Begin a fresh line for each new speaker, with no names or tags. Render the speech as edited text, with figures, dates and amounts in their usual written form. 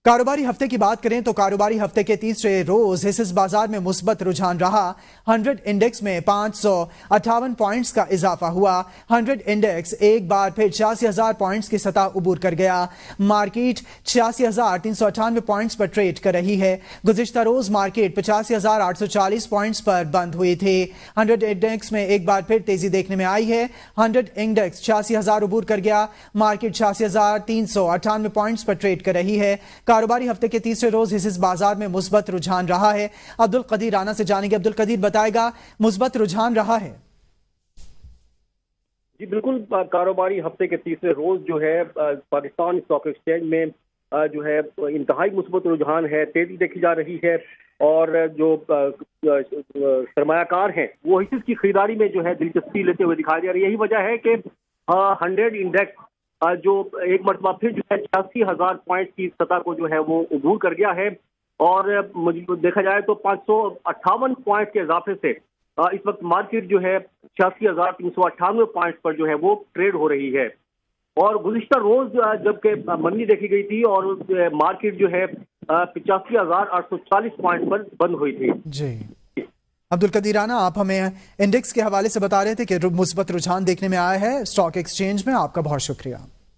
कारोबारी हफ्ते की बात करें तो कारोबारी हफ्ते के तीसरे रोज हिस्सेदार बाजार में मुस्बत रुझान रहा। 100 इंडेक्स में 558 पॉइंट्स का इजाफा हुआ। 100 इंडेक्स एक बार फिर 86,000 पॉइंट्स की सतह उबूर कर गया। मार्केट 86,398 पॉइंट्स पर ट्रेड कर रही है। गुज़िश्ता रोज मार्केट 85,840 पॉइंट्स पर बंद हुई थी। 100 इंडेक्स में एक बार फिर तेजी देखने में आई है। 100 इंडेक्स 86,000 उबूर कर गया। मार्केट 86,398 पॉइंट्स पर ट्रेड कर रही है। कारोबारी हफ्ते के तीसरे रोज हिस्सेदार बाजार में मुस्बत रुझान रहा है। अब्दुल कदीर राना से जानेंगे। अब्दुल कदीर बताएगा, मुस्बत रुझान रहा है।
जी बिल्कुल, कारोबारी हफ्ते के तीसरे रोज जो है पाकिस्तान स्टॉक एक्सचेंज में जो है इंतहाई मुस्बत रुझान है, तेजी देखी जा रही है। और जो सरमायाकार हैं वो हिस्से की खरीदारी में जो है दिलचस्पी लेते हुए दिखाई दे रही है। यही वजह है कि 100 इंडेक्स जो एक मरतबा फिर जो है 86,000 पॉइंट की सतह को जो है वो उबूर कर गया है। और देखा जाए तो 558 पॉइंट के इजाफे से इस वक्त मार्केट जो है 86,398 पॉइंट पर जो है वो ट्रेड हो रही है। और गुज़िश्ता रोज जबकि मंदी देखी गई थी और मार्केट जो है 85,840 पॉइंट पर बंद हुई थी।
जी अब्दुल कदीर राना, आप हमें इंडेक्स के हवाले से बता रहे थे कि मुस्बत रुझान देखने में आया है स्टॉक एक्सचेंज में। आपका बहुत शुक्रिया।